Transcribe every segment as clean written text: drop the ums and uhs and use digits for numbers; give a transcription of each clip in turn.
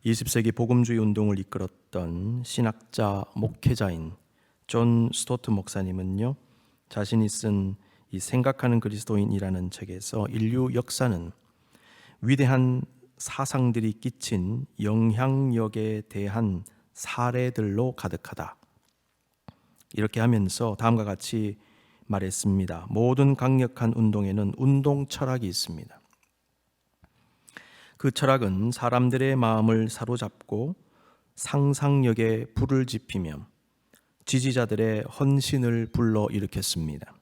20세기 복음주의 운동을 이끌었던 신학자 목회자인 존 스토트 목사님은요, 자신이 쓴 이 생각하는 그리스도인이라는 책에서 인류 역사는 위대한 사상들이 끼친 영향력에 대한 사례들로 가득하다, 이렇게 하면서 다음과 같이 말했습니다. 모든 강력한 운동에는 운동 철학이 있습니다. 그 철학은 사람들의 마음을 사로잡고 상상력에 불을 지피며 지지자들의 헌신을 불러일으켰습니다.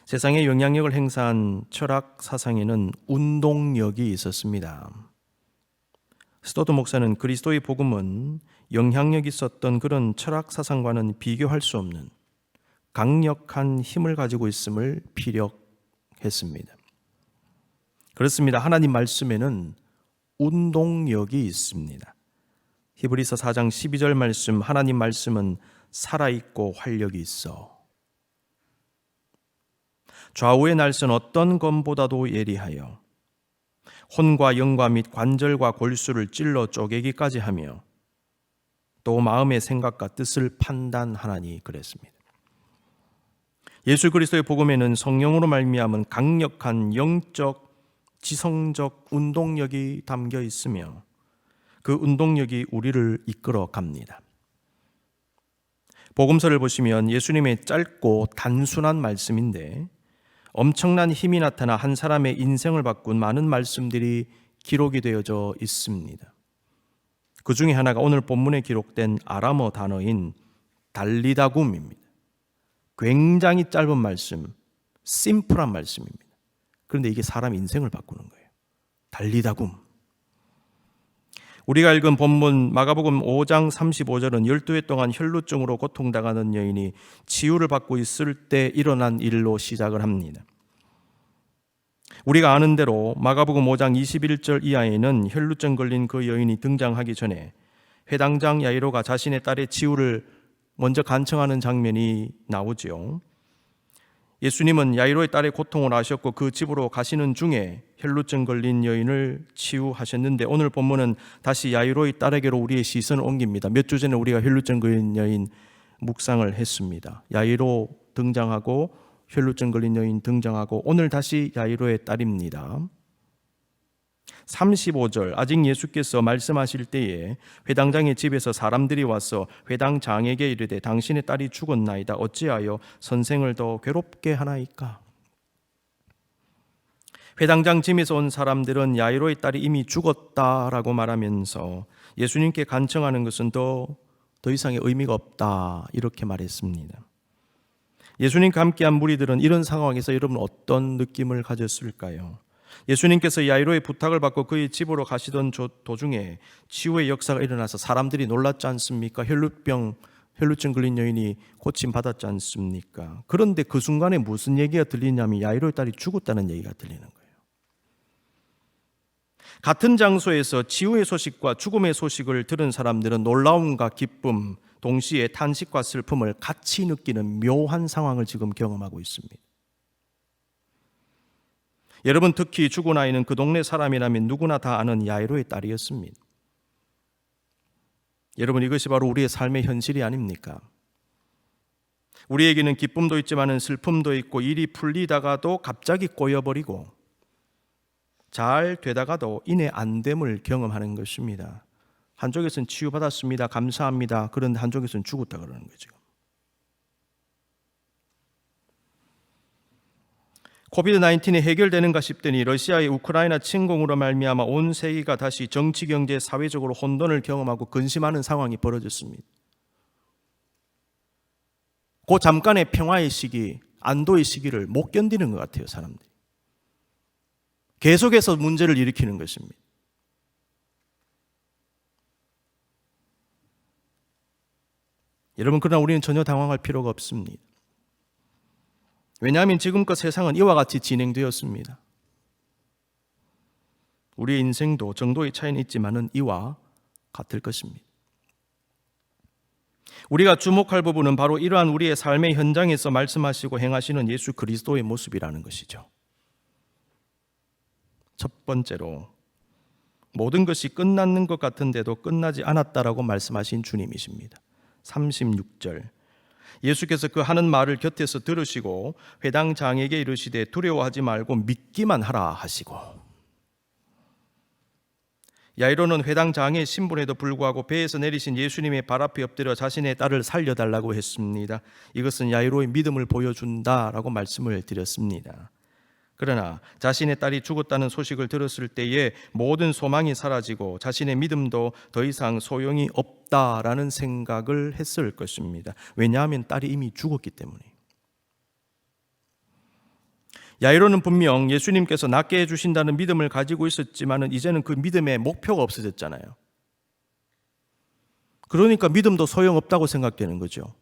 세상에 영향력을 행사한 철학 사상에는 운동력이 있었습니다. 스토트 목사는 그리스도의 복음은 영향력 있었던 그런 철학 사상과는 비교할 수 없는 강력한 힘을 가지고 있음을 피력했습니다. 그렇습니다. 하나님 말씀에는 운동력이 있습니다. 히브리서 4장 12절 말씀, 하나님 말씀은 살아있고 활력이 있어 좌우의 날선 어떤 검보다도 예리하여 혼과 영과 및 관절과 골수를 찔러 쪼개기까지 하며 또 마음의 생각과 뜻을 판단하나니 그랬습니다. 예수 그리스도의 복음에는 성령으로 말미암은 강력한 영적, 지성적 운동력이 담겨 있으며 그 운동력이 우리를 이끌어 갑니다. 복음서를 보시면 예수님의 짧고 단순한 말씀인데 엄청난 힘이 나타나 한 사람의 인생을 바꾼 많은 말씀들이 기록이 되어져 있습니다. 그 중에 하나가 오늘 본문에 기록된 아람어 단어인 달리다굼입니다. 굉장히 짧은 말씀, 심플한 말씀입니다. 그런데 이게 사람 인생을 바꾸는 거예요. 달리다굼. 우리가 읽은 본문 마가복음 5장 35절은 12해 동안 혈루증으로 고통당하는 여인이 치유를 받고 있을 때 일어난 일로 시작을 합니다. 우리가 아는 대로 마가복음 5장 21절 이하에는 혈루증 걸린 그 여인이 등장하기 전에 회당장 야이로가 자신의 딸의 치유를 먼저 간청하는 장면이 나오죠. 예수님은 야이로의 딸의 고통을 아셨고 그 집으로 가시는 중에 혈루증 걸린 여인을 치유하셨는데 오늘 본문은 다시 야이로의 딸에게로 우리의 시선을 옮깁니다. 몇 주 전에 우리가 혈루증 걸린 여인 묵상을 했습니다. 야이로 등장하고 혈루증 걸린 여인 등장하고 오늘 다시 야이로의 딸입니다. 35절, 아직 예수께서 말씀하실 때에 회당장의 집에서 사람들이 와서 회당장에게 이르되 당신의 딸이 죽었나이다. 어찌하여 선생을 더 괴롭게 하나이까? 회당장 집에서 온 사람들은 야이로의 딸이 이미 죽었다라고 말하면서 예수님께 간청하는 것은 더 이상의 의미가 없다, 이렇게 말했습니다. 예수님과 함께한 무리들은 이런 상황에서 여러분 어떤 느낌을 가졌을까요? 예수님께서 야이로의 부탁을 받고 그의 집으로 가시던 도중에 치유의 역사가 일어나서 사람들이 놀랐지 않습니까? 혈루증 걸린 여인이 고침받았지 않습니까? 그런데 그 순간에 무슨 얘기가 들리냐면 야이로의 딸이 죽었다는 얘기가 들리는 거예요. 같은 장소에서 치유의 소식과 죽음의 소식을 들은 사람들은 놀라움과 기쁨, 동시에 탄식과 슬픔을 같이 느끼는 묘한 상황을 지금 경험하고 있습니다. 여러분, 특히 죽은 아이는 그 동네 사람이라면 누구나 다 아는 야이로의 딸이었습니다. 여러분, 이것이 바로 우리의 삶의 현실이 아닙니까? 우리에게는 기쁨도 있지만 슬픔도 있고 일이 풀리다가도 갑자기 꼬여버리고 잘 되다가도 인해 안됨을 경험하는 것입니다. 한쪽에서는 치유받았습니다. 감사합니다. 그런데 한쪽에서는 죽었다 그러는 거죠. 코비드-19이 해결되는가 싶더니 러시아의 우크라이나 침공으로 말미암아 온 세계가 다시 정치, 경제, 사회적으로 혼돈을 경험하고 근심하는 상황이 벌어졌습니다. 그 잠깐의 평화의 시기, 안도의 시기를 못 견디는 것 같아요, 사람들이. 계속해서 문제를 일으키는 것입니다. 여러분, 그러나 우리는 전혀 당황할 필요가 없습니다. 왜냐하면 지금껏 세상은 이와 같이 진행되었습니다. 우리의 인생도 정도의 차이는 있지만은 이와 같을 것입니다. 우리가 주목할 부분은 바로 이러한 우리의 삶의 현장에서 말씀하시고 행하시는 예수 그리스도의 모습이라는 것이죠. 첫 번째로 모든 것이 끝났는 것 같은데도 끝나지 않았다라고 말씀하신 주님이십니다. 36절. 예수께서 그 하는 말을 곁에서 들으시고 회당장에게 이르시되 두려워하지 말고 믿기만 하라 하시고. 야이로는 회당장의 신분에도 불구하고 배에서 내리신 예수님의 발 앞에 엎드려 자신의 딸을 살려달라고 했습니다. 이것은 야이로의 믿음을 보여준다라고 말씀을 드렸습니다. 그러나 자신의 딸이 죽었다는 소식을 들었을 때에 모든 소망이 사라지고 자신의 믿음도 더 이상 소용이 없다라는 생각을 했을 것입니다. 왜냐하면 딸이 이미 죽었기 때문에. 야이로는 분명 예수님께서 낫게 해주신다는 믿음을 가지고 있었지만 이제는 그 믿음의 목표가 없어졌잖아요. 그러니까 믿음도 소용없다고 생각되는 거죠.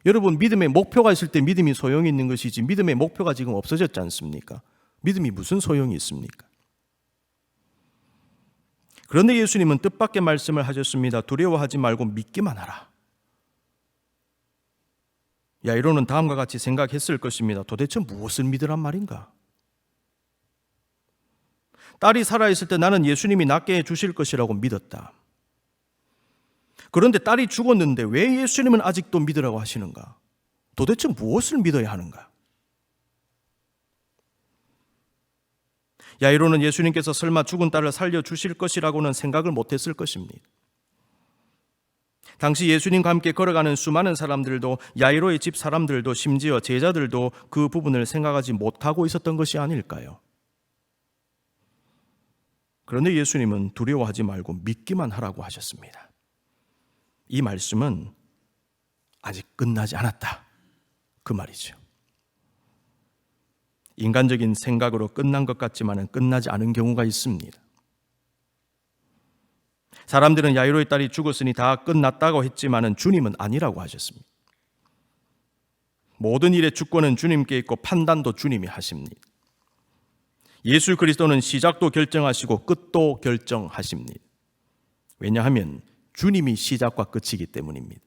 여러분, 믿음의 목표가 있을 때 믿음이 소용이 있는 것이지 믿음의 목표가 지금 없어졌지 않습니까? 믿음이 무슨 소용이 있습니까? 그런데 예수님은 뜻밖의 말씀을 하셨습니다. 두려워하지 말고 믿기만 하라. 야이로는 다음과 같이 생각했을 것입니다. 도대체 무엇을 믿으란 말인가? 딸이 살아있을 때 나는 예수님이 낫게 해주실 것이라고 믿었다. 그런데 딸이 죽었는데 왜 예수님은 아직도 믿으라고 하시는가? 도대체 무엇을 믿어야 하는가? 야이로는 예수님께서 설마 죽은 딸을 살려주실 것이라고는 생각을 못했을 것입니다. 당시 예수님과 함께 걸어가는 수많은 사람들도, 야이로의 집 사람들도, 심지어 제자들도 그 부분을 생각하지 못하고 있었던 것이 아닐까요? 그런데 예수님은 두려워하지 말고 믿기만 하라고 하셨습니다. 이 말씀은 아직 끝나지 않았다, 그 말이죠. 인간적인 생각으로 끝난 것 같지만 끝나지 않은 경우가 있습니다. 사람들은 야이로의 딸이 죽었으니 다 끝났다고 했지만 주님은 아니라고 하셨습니다. 모든 일의 주권은 주님께 있고 판단도 주님이 하십니다. 예수 그리스도는 시작도 결정하시고 끝도 결정하십니다. 왜냐하면 주님이 시작과 끝이기 때문입니다.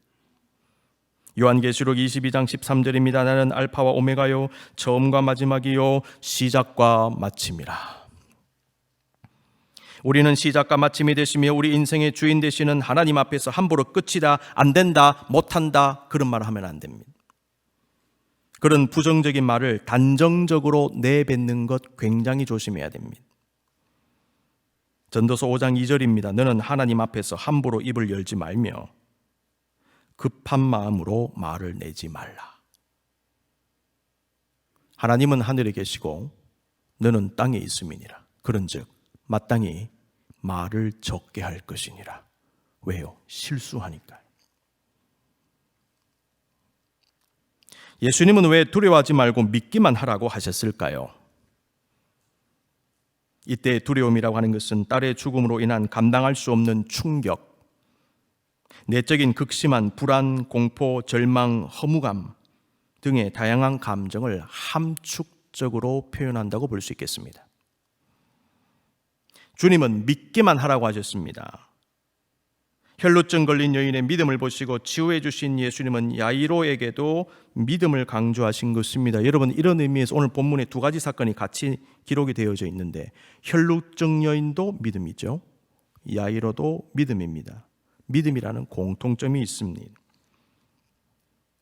요한계시록 22장 13절입니다. 나는 알파와 오메가요, 처음과 마지막이요, 시작과 마침이라. 우리는 시작과 마침이 되시며 우리 인생의 주인 되시는 하나님 앞에서 함부로 끝이다, 안 된다, 못한다 그런 말을 하면 안 됩니다. 그런 부정적인 말을 단정적으로 내뱉는 것 굉장히 조심해야 됩니다. 전도서 5장 2절입니다. 너는 하나님 앞에서 함부로 입을 열지 말며 급한 마음으로 말을 내지 말라. 하나님은 하늘에 계시고 너는 땅에 있음이니라. 그런즉 마땅히 말을 적게 할 것이니라. 왜요? 실수하니까. 예수님은 왜 두려워하지 말고 믿기만 하라고 하셨을까요? 이때 두려움이라고 하는 것은 딸의 죽음으로 인한 감당할 수 없는 충격, 내적인 극심한 불안, 공포, 절망, 허무감 등의 다양한 감정을 함축적으로 표현한다고 볼 수 있겠습니다. 주님은 믿기만 하라고 하셨습니다. 혈루증 걸린 여인의 믿음을 보시고 치유해 주신 예수님은 야이로에게도 믿음을 강조하신 것입니다. 여러분, 이런 의미에서 오늘 본문에 두 가지 사건이 같이 기록이 되어져 있는데 혈루증 여인도 믿음이죠. 야이로도 믿음입니다. 믿음이라는 공통점이 있습니다.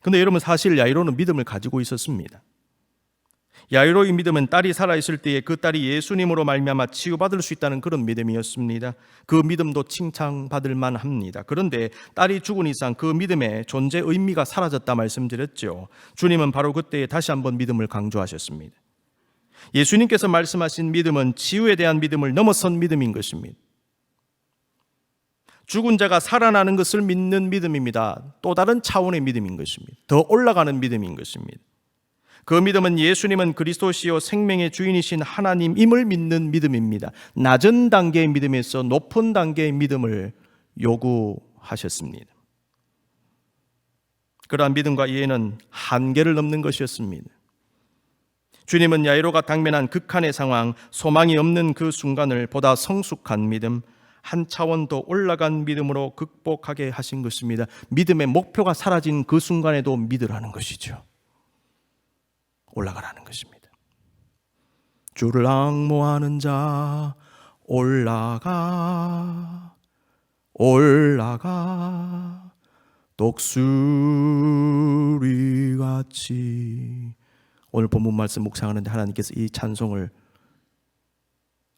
그런데 여러분, 사실 야이로는 믿음을 가지고 있었습니다. 야이로의 믿음은 딸이 살아있을 때에 그 딸이 예수님으로 말미암아 치유받을 수 있다는 그런 믿음이었습니다. 그 믿음도 칭찬받을 만합니다. 그런데 딸이 죽은 이상 그 믿음의 존재 의미가 사라졌다 말씀드렸죠. 주님은 바로 그때에 다시 한번 믿음을 강조하셨습니다. 예수님께서 말씀하신 믿음은 치유에 대한 믿음을 넘어선 믿음인 것입니다. 죽은 자가 살아나는 것을 믿는 믿음입니다. 또 다른 차원의 믿음인 것입니다. 더 올라가는 믿음인 것입니다. 그 믿음은 예수님은 그리스도시요 생명의 주인이신 하나님임을 믿는 믿음입니다. 낮은 단계의 믿음에서 높은 단계의 믿음을 요구하셨습니다. 그러한 믿음과 이해는 한계를 넘는 것이었습니다. 주님은 야이로가 당면한 극한의 상황, 소망이 없는 그 순간을 보다 성숙한 믿음, 한 차원 더 올라간 믿음으로 극복하게 하신 것입니다. 믿음의 목표가 사라진 그 순간에도 믿으라는 것이죠. 올라가라는 것입니다. 주를 앙모하는 자 올라가 올라가 독수리같이. 오늘 본문 말씀 묵상하는데 하나님께서 이 찬송을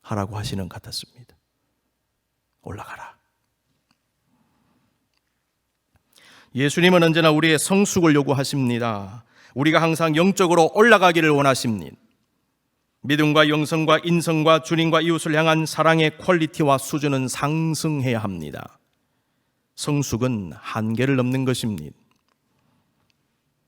하라고 하시는 것 같았습니다. 올라가라. 예수님은 언제나 우리의 성숙을 요구하십니다. 우리가 항상 영적으로 올라가기를 원하십니다. 믿음과 영성과 인성과 주님과 이웃을 향한 사랑의 퀄리티와 수준은 상승해야 합니다. 성숙은 한계를 넘는 것입니다.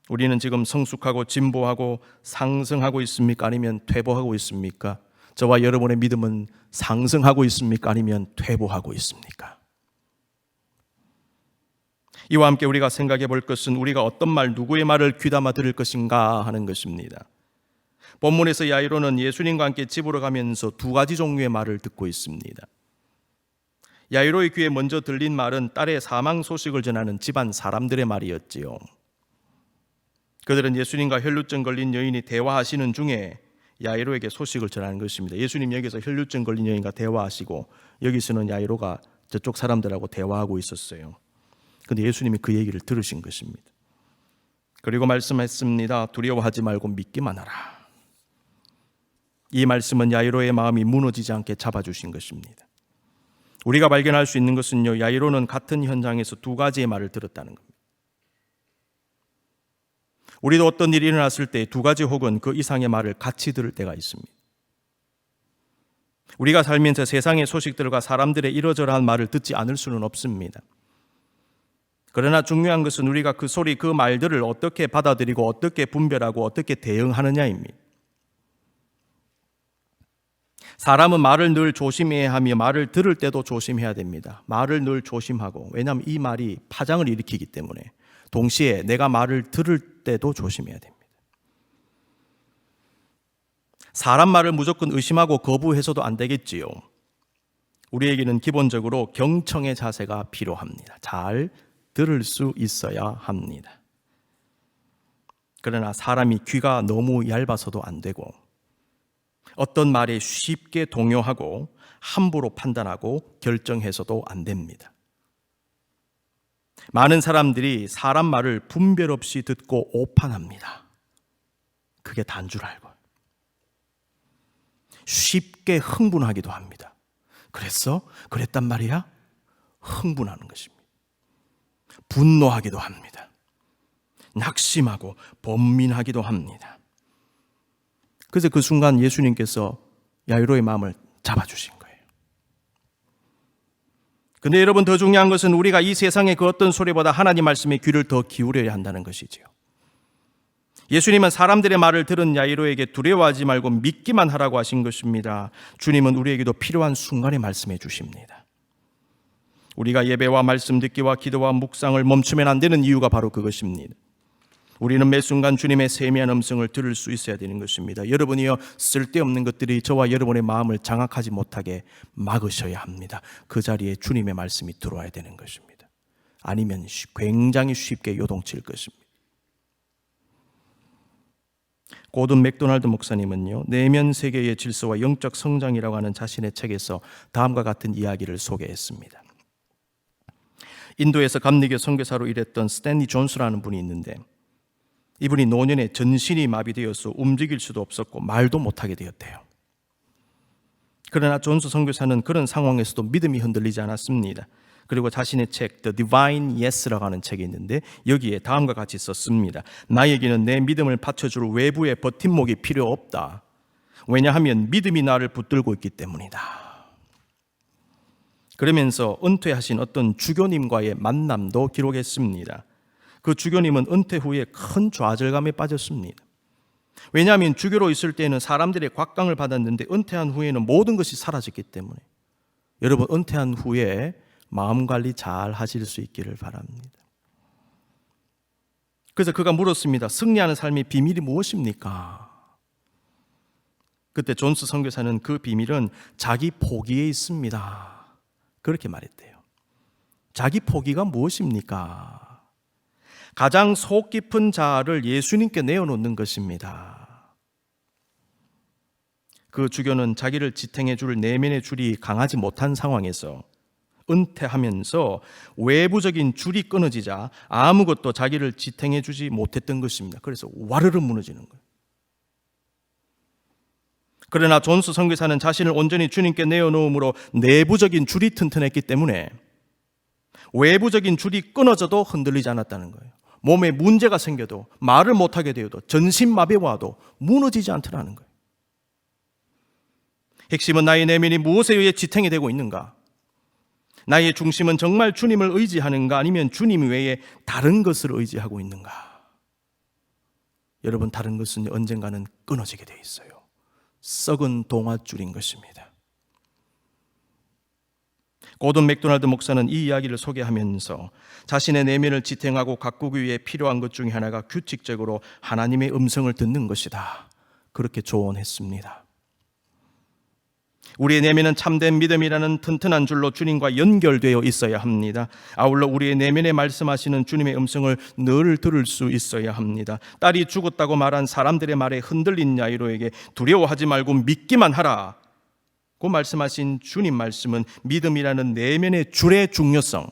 우리는 지금 성숙하고 진보하고 상승하고 있습니까? 아니면 퇴보하고 있습니까? 저와 여러분의 믿음은 상승하고 있습니까? 아니면 퇴보하고 있습니까? 이와 함께 우리가 생각해 볼 것은 우리가 어떤 말, 누구의 말을 귀담아 들을 것인가 하는 것입니다. 본문에서 야이로는 예수님과 함께 집으로 가면서 두 가지 종류의 말을 듣고 있습니다. 야이로의 귀에 먼저 들린 말은 딸의 사망 소식을 전하는 집안 사람들의 말이었지요. 그들은 예수님과 혈루증 걸린 여인이 대화하시는 중에 야이로에게 소식을 전하는 것입니다. 예수님 여기서 혈루증 걸린 여인과 대화하시고 여기서는 야이로가 저쪽 사람들하고 대화하고 있었어요. 그런데 예수님이 그 얘기를 들으신 것입니다. 그리고 말씀했습니다. 두려워하지 말고 믿기만 하라. 이 말씀은 야이로의 마음이 무너지지 않게 잡아주신 것입니다. 우리가 발견할 수 있는 것은요, 야이로는 같은 현장에서 두 가지의 말을 들었다는 겁니다. 우리도 어떤 일이 일어났을 때 두 가지 혹은 그 이상의 말을 같이 들을 때가 있습니다. 우리가 살면서 세상의 소식들과 사람들의 이러저러한 말을 듣지 않을 수는 없습니다. 그러나 중요한 것은 우리가 그 소리, 그 말들을 어떻게 받아들이고 어떻게 분별하고 어떻게 대응하느냐입니다. 사람은 말을 늘 조심해야 하며 말을 들을 때도 조심해야 됩니다. 말을 늘 조심하고, 왜냐하면 이 말이 파장을 일으키기 때문에 동시에 내가 말을 들을 때도 조심해야 됩니다. 사람 말을 무조건 의심하고 거부해서도 안 되겠지요. 우리에게는 기본적으로 경청의 자세가 필요합니다. 잘 들을 수 있어야 합니다. 그러나 사람이 귀가 너무 얇아서도 안 되고, 어떤 말에 쉽게 동요하고 함부로 판단하고 결정해서도 안 됩니다. 많은 사람들이 사람 말을 분별 없이 듣고 오판합니다. 그게 단 줄 알고 쉽게 흥분하기도 합니다. 그랬어? 그랬단 말이야? 흥분하는 것입니다. 분노하기도 합니다. 낙심하고 번민하기도 합니다. 그래서 그 순간 예수님께서 야이로의 마음을 잡아주신 거예요. 근데 여러분, 더 중요한 것은 우리가 이 세상의 그 어떤 소리보다 하나님 말씀에 귀를 더 기울여야 한다는 것이지요. 예수님은 사람들의 말을 들은 야이로에게 두려워하지 말고 믿기만 하라고 하신 것입니다. 주님은 우리에게도 필요한 순간에 말씀해 주십니다. 우리가 예배와 말씀 듣기와 기도와 묵상을 멈추면 안 되는 이유가 바로 그것입니다. 우리는 매 순간 주님의 세미한 음성을 들을 수 있어야 되는 것입니다. 여러분이요, 쓸데없는 것들이 저와 여러분의 마음을 장악하지 못하게 막으셔야 합니다. 그 자리에 주님의 말씀이 들어와야 되는 것입니다. 아니면 굉장히 쉽게 요동칠 것입니다. 고든 맥도날드 목사님은요, 내면 세계의 질서와 영적 성장이라고 하는 자신의 책에서 다음과 같은 이야기를 소개했습니다. 인도에서 감리교 선교사로 일했던 스탠리 존스라는 분이 있는데, 이분이 노년에 전신이 마비되어서 움직일 수도 없었고 말도 못하게 되었대요. 그러나 존스 선교사는 그런 상황에서도 믿음이 흔들리지 않았습니다. 그리고 자신의 책 The Divine Yes라고 하는 책이 있는데 여기에 다음과 같이 썼습니다. 나에게는 내 믿음을 받쳐줄 외부의 버팀목이 필요 없다. 왜냐하면 믿음이 나를 붙들고 있기 때문이다. 그러면서 은퇴하신 어떤 주교님과의 만남도 기록했습니다. 그 주교님은 은퇴 후에 큰 좌절감에 빠졌습니다. 왜냐하면 주교로 있을 때는 사람들의 곽강을 받았는데 은퇴한 후에는 모든 것이 사라졌기 때문에. 여러분, 은퇴한 후에 마음 관리 잘 하실 수 있기를 바랍니다. 그래서 그가 물었습니다. 승리하는 삶의 비밀이 무엇입니까? 그때 존스 선교사는 그 비밀은 자기 포기에 있습니다. 그렇게 말했대요. 자기 포기가 무엇입니까? 가장 속 깊은 자아를 예수님께 내어놓는 것입니다. 그 주교는 자기를 지탱해 줄 내면의 줄이 강하지 못한 상황에서 은퇴하면서 외부적인 줄이 끊어지자 아무것도 자기를 지탱해 주지 못했던 것입니다. 그래서 와르르 무너지는 거예요. 그러나 존스 선교사는 자신을 온전히 주님께 내어놓음으로 내부적인 줄이 튼튼했기 때문에 외부적인 줄이 끊어져도 흔들리지 않았다는 거예요. 몸에 문제가 생겨도 말을 못하게 되어도 전신마비가 와도 무너지지 않더라는 거예요. 핵심은 나의 내면이 무엇에 의해 지탱이 되고 있는가? 나의 중심은 정말 주님을 의지하는가 아니면 주님 외에 다른 것을 의지하고 있는가? 여러분, 다른 것은 언젠가는 끊어지게 돼 있어요. 썩은 동아줄인 것입니다. 고든 맥도날드 목사는 이 이야기를 소개하면서 자신의 내면을 지탱하고 가꾸기 위해 필요한 것 중에 하나가 규칙적으로 하나님의 음성을 듣는 것이다, 그렇게 조언했습니다. 우리의 내면은 참된 믿음이라는 튼튼한 줄로 주님과 연결되어 있어야 합니다. 아울러 우리의 내면에 말씀하시는 주님의 음성을 늘 들을 수 있어야 합니다. 딸이 죽었다고 말한 사람들의 말에 흔들린 야이로에게 두려워하지 말고 믿기만 하라 고 말씀하신 주님 말씀은 믿음이라는 내면의 줄의 중요성,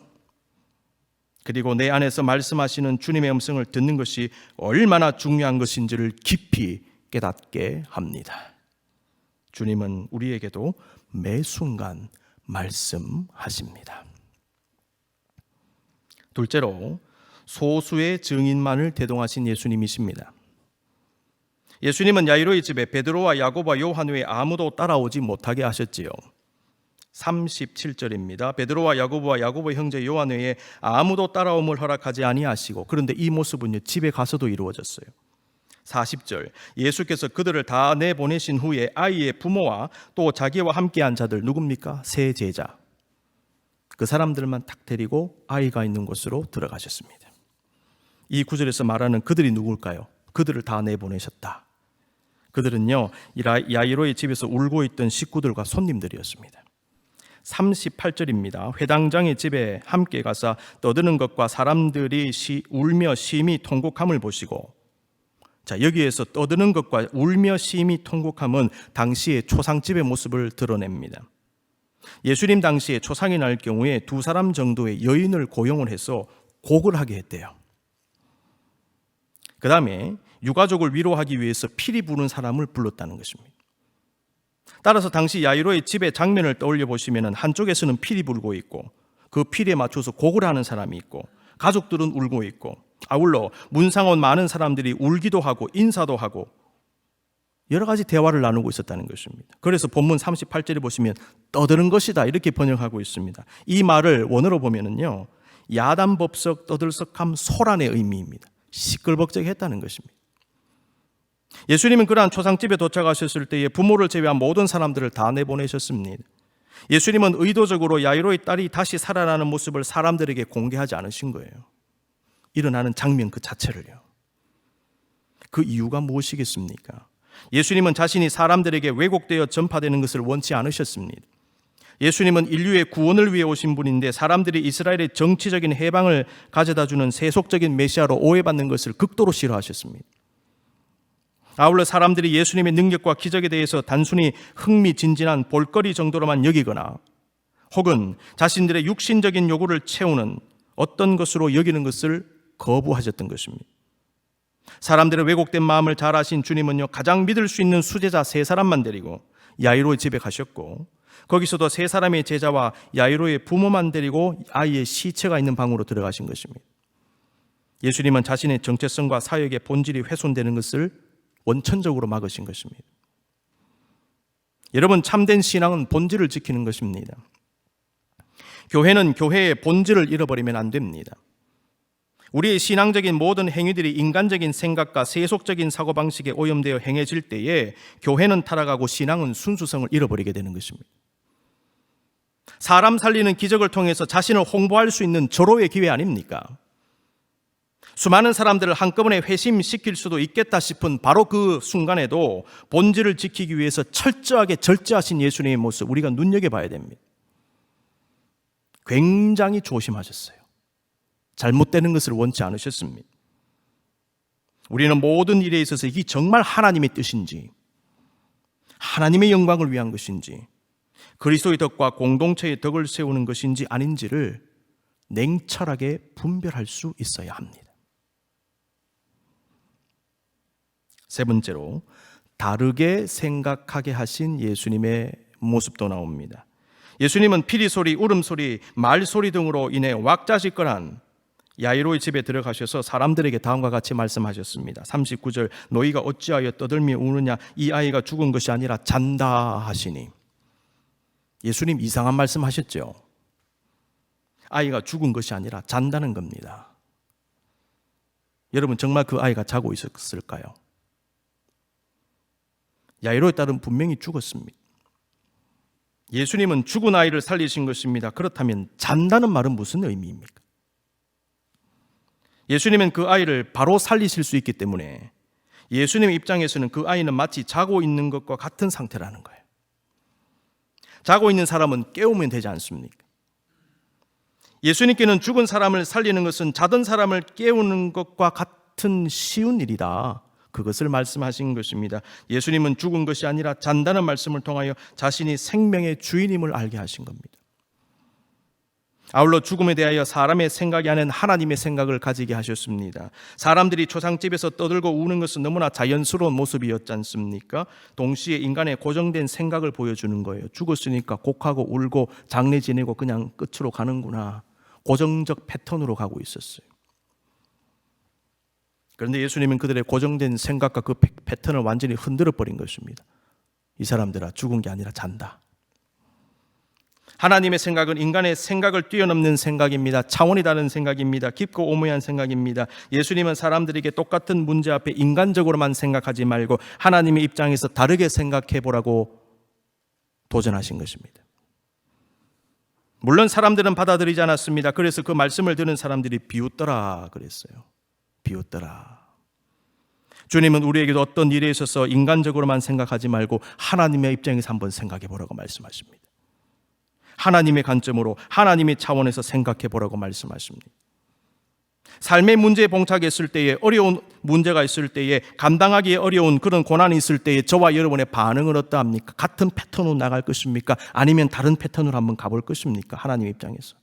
그리고 내 안에서 말씀하시는 주님의 음성을 듣는 것이 얼마나 중요한 것인지를 깊이 깨닫게 합니다. 주님은 우리에게도 매 순간 말씀하십니다. 둘째로, 소수의 증인만을 대동하신 예수님이십니다. 예수님은 야이로의 집에 베드로와 야고보와 요한 외에 아무도 따라오지 못하게 하셨지요. 37절입니다. 베드로와 야고보의 형제 요한 외에 아무도 따라옴을 허락하지 아니하시고, 그런데 이 모습은요, 집에 가서도 이루어졌어요. 40절, 예수께서 그들을 다 내보내신 후에 아이의 부모와 또 자기와 함께한 자들, 누굽니까? 세 제자, 그 사람들만 탁 데리고 아이가 있는 곳으로 들어가셨습니다. 이 구절에서 말하는 그들이 누굴까요? 그들을 다 내보내셨다. 그들은요, 야이로의 집에서 울고 있던 식구들과 손님들이었습니다. 38절입니다. 회당장의 집에 함께 가서 떠드는 것과 사람들이 울며 심히 통곡함을 보시고, 자, 여기에서 떠드는 것과 울며 심히 통곡함은 당시의 초상집의 모습을 드러냅니다. 예수님 당시에 초상이 날 경우에 두 사람 정도의 여인을 고용을 해서 곡을 하게 했대요. 그 다음에 유가족을 위로하기 위해서 피리 부는 사람을 불렀다는 것입니다. 따라서 당시 야이로의 집의 장면을 떠올려 보시면 한쪽에서는 피리 불고 있고 그 피리에 맞춰서 곡을 하는 사람이 있고 가족들은 울고 있고, 아울러 문상온 많은 사람들이 울기도 하고 인사도 하고 여러 가지 대화를 나누고 있었다는 것입니다. 그래서 본문 38절에 보시면 떠드는 것이다 이렇게 번역하고 있습니다. 이 말을 원어로 보면은요, 야단법석 떠들썩함 소란의 의미입니다. 시끌벅적했다는 것입니다. 예수님은 그러한 초상집에 도착하셨을 때에 부모를 제외한 모든 사람들을 다 내보내셨습니다. 예수님은 의도적으로 야이로의 딸이 다시 살아나는 모습을 사람들에게 공개하지 않으신 거예요. 일어나는 장면 그 자체를요. 그 이유가 무엇이겠습니까? 예수님은 자신이 사람들에게 왜곡되어 전파되는 것을 원치 않으셨습니다. 예수님은 인류의 구원을 위해 오신 분인데 사람들이 이스라엘의 정치적인 해방을 가져다주는 세속적인 메시아로 오해받는 것을 극도로 싫어하셨습니다. 아울러 사람들이 예수님의 능력과 기적에 대해서 단순히 흥미진진한 볼거리 정도로만 여기거나 혹은 자신들의 육신적인 요구를 채우는 어떤 것으로 여기는 것을 거부하셨던 것입니다. 사람들의 왜곡된 마음을 잘 아신 주님은요, 가장 믿을 수 있는 수제자 세 사람만 데리고 야이로의 집에 가셨고, 거기서도 세 사람의 제자와 야이로의 부모만 데리고 아이의 시체가 있는 방으로 들어가신 것입니다. 예수님은 자신의 정체성과 사역의 본질이 훼손되는 것을 원천적으로 막으신 것입니다. 여러분, 참된 신앙은 본질을 지키는 것입니다. 교회는 교회의 본질을 잃어버리면 안 됩니다. 우리의 신앙적인 모든 행위들이 인간적인 생각과 세속적인 사고방식에 오염되어 행해질 때에 교회는 타락하고 신앙은 순수성을 잃어버리게 되는 것입니다. 사람 살리는 기적을 통해서 자신을 홍보할 수 있는 절호의 기회 아닙니까? 수많은 사람들을 한꺼번에 회심시킬 수도 있겠다 싶은 바로 그 순간에도 본질을 지키기 위해서 철저하게 절제하신 예수님의 모습, 우리가 눈여겨봐야 됩니다. 굉장히 조심하셨어요. 잘못되는 것을 원치 않으셨습니다. 우리는 모든 일에 있어서 이게 정말 하나님의 뜻인지, 하나님의 영광을 위한 것인지 그리스도의 덕과 공동체의 덕을 세우는 것인지 아닌지를 냉철하게 분별할 수 있어야 합니다. 세 번째로 다르게 생각하게 하신 예수님의 모습도 나옵니다. 예수님은 피리소리, 울음소리, 말소리 등으로 인해 왁자지껄한 야이로의 집에 들어가셔서 사람들에게 다음과 같이 말씀하셨습니다. 39절, 너희가 어찌하여 떠들며 우느냐, 이 아이가 죽은 것이 아니라 잔다 하시니. 예수님 이상한 말씀 하셨죠. 아이가 죽은 것이 아니라 잔다는 겁니다. 여러분 정말 그 아이가 자고 있었을까요? 야이로의 딸은 분명히 죽었습니다. 예수님은 죽은 아이를 살리신 것입니다. 그렇다면 잔다는 말은 무슨 의미입니까? 예수님은 그 아이를 바로 살리실 수 있기 때문에 예수님의 입장에서는 그 아이는 마치 자고 있는 것과 같은 상태라는 거예요. 자고 있는 사람은 깨우면 되지 않습니까? 예수님께는 죽은 사람을 살리는 것은 자던 사람을 깨우는 것과 같은 쉬운 일이다. 그것을 말씀하신 것입니다. 예수님은 죽은 것이 아니라 잔다는 말씀을 통하여 자신이 생명의 주인임을 알게 하신 겁니다. 아울러 죽음에 대하여 사람의 생각이 아닌 하나님의 생각을 가지게 하셨습니다. 사람들이 초상집에서 떠들고 우는 것은 너무나 자연스러운 모습이었지 않습니까? 동시에 인간의 고정된 생각을 보여주는 거예요. 죽었으니까 곡하고 울고 장례 지내고 그냥 끝으로 가는구나. 고정적 패턴으로 가고 있었어요. 그런데 예수님은 그들의 고정된 생각과 그 패턴을 완전히 흔들어 버린 것입니다. 이 사람들아, 죽은 게 아니라 잔다. 하나님의 생각은 인간의 생각을 뛰어넘는 생각입니다. 차원이 다른 생각입니다. 깊고 오묘한 생각입니다. 예수님은 사람들에게 똑같은 문제 앞에 인간적으로만 생각하지 말고 하나님의 입장에서 다르게 생각해 보라고 도전하신 것입니다. 물론 사람들은 받아들이지 않았습니다. 그래서 그 말씀을 듣는 사람들이 비웃더라 그랬어요. 비웃더라. 주님은 우리에게도 어떤 일에 있어서 인간적으로만 생각하지 말고 하나님의 입장에서 한번 생각해 보라고 말씀하십니다. 하나님의 관점으로 하나님의 차원에서 생각해 보라고 말씀하십니다. 삶의 문제에 봉착했을 때에, 어려운 문제가 있을 때에, 감당하기 어려운 그런 고난이 있을 때에 저와 여러분의 반응은 어떠합니까? 같은 패턴으로 나갈 것입니까? 아니면 다른 패턴으로 한번 가볼 것입니까? 하나님의 입장에서.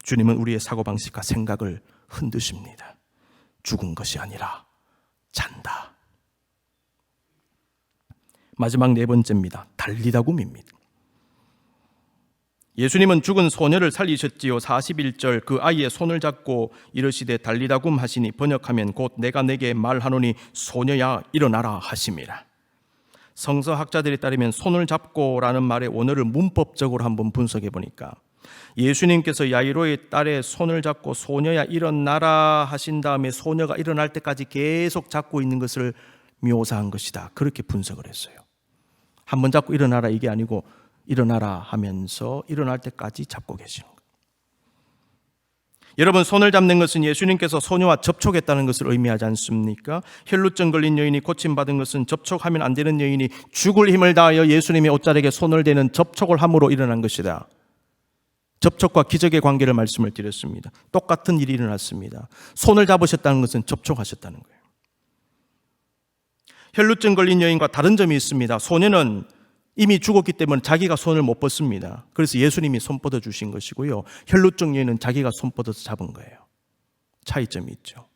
주님은 우리의 사고방식과 생각을 흔드십니다. 죽은 것이 아니라 잔다. 마지막 네 번째입니다. 달리다굼입니다. 예수님은 죽은 소녀를 살리셨지요. 41절, 그 아이의 손을 잡고 이르시되 달리다굼 하시니 번역하면 곧 내가 내게 말하노니 소녀야 일어나라 하심이라. 성서학자들에 따르면 손을 잡고라는 말의 원어를 문법적으로 한번 분석해 보니까 예수님께서 야이로의 딸의 손을 잡고 소녀야 일어나라 하신 다음에 소녀가 일어날 때까지 계속 잡고 있는 것을 묘사한 것이다. 그렇게 분석을 했어요. 한번 잡고 일어나라 이게 아니고 일어나라 하면서 일어날 때까지 잡고 계시는 거예요. 여러분, 손을 잡는 것은 예수님께서 소녀와 접촉했다는 것을 의미하지 않습니까? 혈루증 걸린 여인이 고침받은 것은 접촉하면 안 되는 여인이 죽을 힘을 다하여 예수님의 옷자락에 손을 대는 접촉을 함으로 일어난 것이다. 접촉과 기적의 관계를 말씀을 드렸습니다. 똑같은 일이 일어났습니다. 손을 잡으셨다는 것은 접촉하셨다는 거예요. 혈루증 걸린 여인과 다른 점이 있습니다. 소녀는 이미 죽었기 때문에 자기가 손을 못 뻗습니다. 그래서 예수님이 손 뻗어 주신 것이고요. 혈루증 여인은 자기가 손 뻗어서 잡은 거예요. 차이점이 있죠.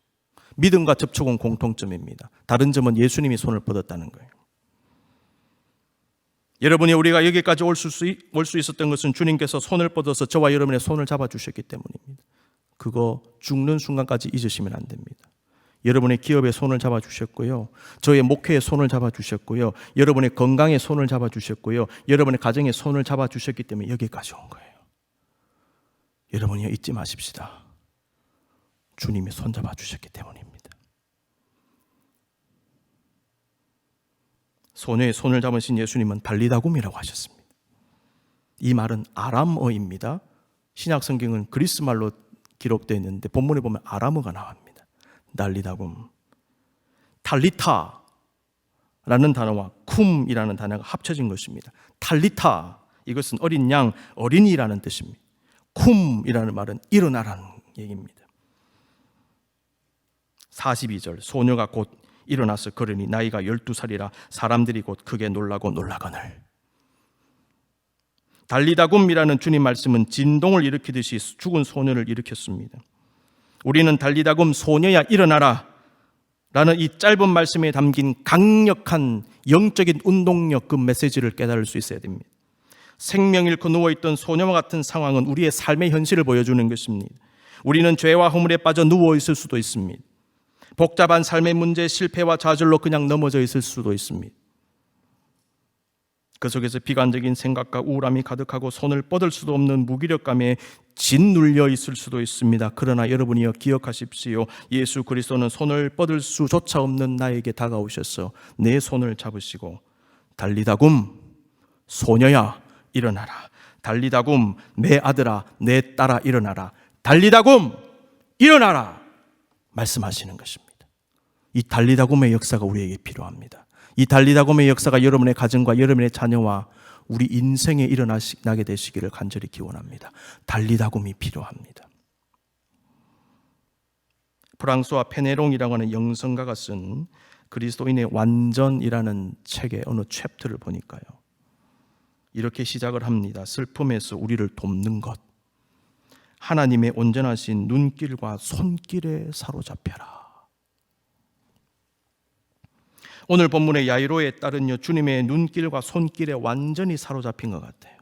믿음과 접촉은 공통점입니다. 다른 점은 예수님이 손을 뻗었다는 거예요. 여러분이 우리가 여기까지 올 수 있었던 것은 주님께서 손을 뻗어서 저와 여러분의 손을 잡아주셨기 때문입니다. 그거 죽는 순간까지 잊으시면 안 됩니다. 여러분의 기업에 손을 잡아주셨고요. 저의 목회에 손을 잡아주셨고요. 여러분의 건강에 손을 잡아주셨고요. 여러분의 가정에 손을 잡아주셨기 때문에 여기까지 온 거예요. 여러분이 잊지 마십시다. 주님이 손 잡아주셨기 때문입니다. 소녀의 손을 잡으신 예수님은 달리다굼이라고 하셨습니다. 이 말은 아람어입니다. 신약 성경은 그리스 말로 기록되어 있는데 본문에 보면 아람어가 나옵니다. 달리다굼. 탈리타라는 단어와 쿰이라는 단어가 합쳐진 것입니다. 탈리타, 이것은 어린 양, 어린이라는 뜻입니다. 쿰이라는 말은 일어나라는 얘기입니다. 42절 소녀가 곧 일어나서 걸으니 나이가 12살이라 사람들이 곧 크게 놀라고 놀라거늘. 달리다굼이라는 주님 말씀은 진동을 일으키듯이 죽은 소녀를 일으켰습니다. 우리는 달리다굼 소녀야 일어나라 라는 이 짧은 말씀에 담긴 강력한 영적인 운동력, 그 메시지를 깨달을 수 있어야 됩니다. 생명 잃고 누워있던 소녀와 같은 상황은 우리의 삶의 현실을 보여주는 것입니다. 우리는 죄와 허물에 빠져 누워있을 수도 있습니다. 복잡한 삶의 문제, 실패와 좌절로 그냥 넘어져 있을 수도 있습니다. 그 속에서 비관적인 생각과 우울함이 가득하고 손을 뻗을 수도 없는 무기력감에 짓눌려 있을 수도 있습니다. 그러나 여러분이여 기억하십시오. 예수 그리스도는 손을 뻗을 수조차 없는 나에게 다가오셔서 내 손을 잡으시고 달리다굼 소녀야 일어나라. 달리다굼 내 아들아 내 딸아 일어나라. 달리다굼 일어나라 말씀하시는 것입니다. 이 달리다굼의 역사가 우리에게 필요합니다. 이 달리다굼의 역사가 여러분의 가정과 여러분의 자녀와 우리 인생에 일어나게 되시기를 간절히 기원합니다. 달리다굼이 필요합니다. 프랑스와 페네롱이라고 하는 영성가가 쓴 그리스도인의 완전이라는 책의 어느 챕터를 보니까요, 이렇게 시작을 합니다. 슬픔에서 우리를 돕는 것, 하나님의 온전하신 눈길과 손길에 사로잡혀라. 오늘 본문의 야이로의 딸은요, 주님의 눈길과 손길에 완전히 사로잡힌 것 같아요.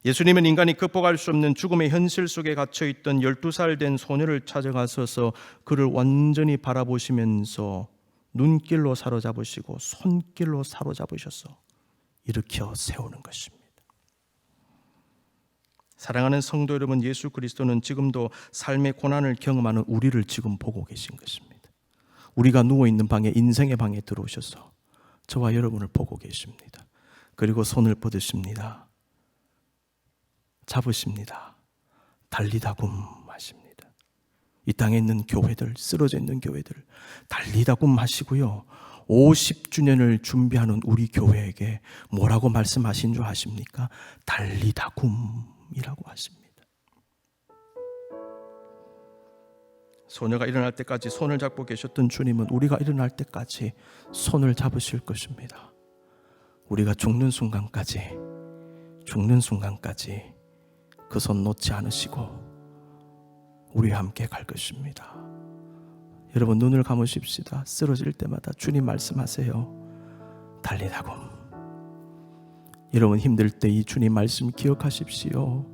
예수님은 인간이 극복할 수 없는 죽음의 현실 속에 갇혀있던 12살 된 소녀를 찾아가셔서 그를 완전히 바라보시면서 눈길로 사로잡으시고 손길로 사로잡으셔서 일으켜 세우는 것입니다. 사랑하는 성도 여러분, 예수 그리스도는 지금도 삶의 고난을 경험하는 우리를 지금 보고 계신 것입니다. 우리가 누워있는 방에, 인생의 방에 들어오셔서 저와 여러분을 보고 계십니다. 그리고 손을 뻗으십니다. 잡으십니다. 달리다굼 하십니다. 이 땅에 있는 교회들, 쓰러져 있는 교회들 달리다굼 하시고요, 50주년을 준비하는 우리 교회에게 뭐라고 말씀하신 줄 아십니까? 달리다굼이라고 하십니다. 소녀가 일어날 때까지 손을 잡고 계셨던 주님은 우리가 일어날 때까지 손을 잡으실 것입니다. 우리가 죽는 순간까지 그 손 놓지 않으시고 우리와 함께 갈 것입니다. 여러분 눈을 감으십시다. 쓰러질 때마다 주님 말씀하세요. 달리다굼. 여러분 힘들 때 이 주님 말씀 기억하십시오.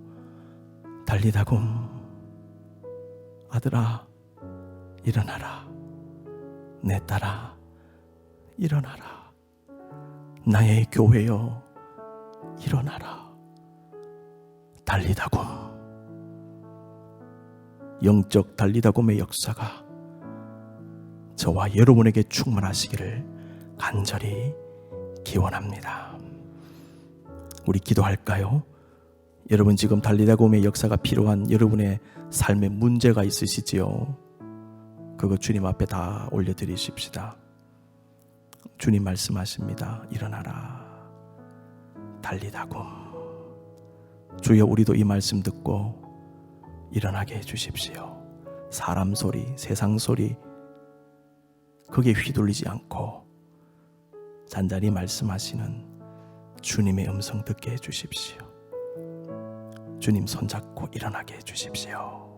달리다굼. 아들아 일어나라. 내 딸아 일어나라. 나의 교회여 일어나라. 달리다굼. 영적 달리다굼의 역사가 저와 여러분에게 충만하시기를 간절히 기원합니다. 우리 기도할까요? 여러분 지금 달리다굼의 역사가 필요한 여러분의 삶에 문제가 있으시지요? 그거 주님 앞에 다 올려드리십시다. 주님 말씀하십니다. 일어나라. 달리다굼. 주여 우리도 이 말씀 듣고 일어나게 해주십시오. 사람 소리, 세상 소리 거기에 휘둘리지 않고 잔잔히 말씀하시는 주님의 음성 듣게 해주십시오. 주님 손잡고 일어나게 해주십시오.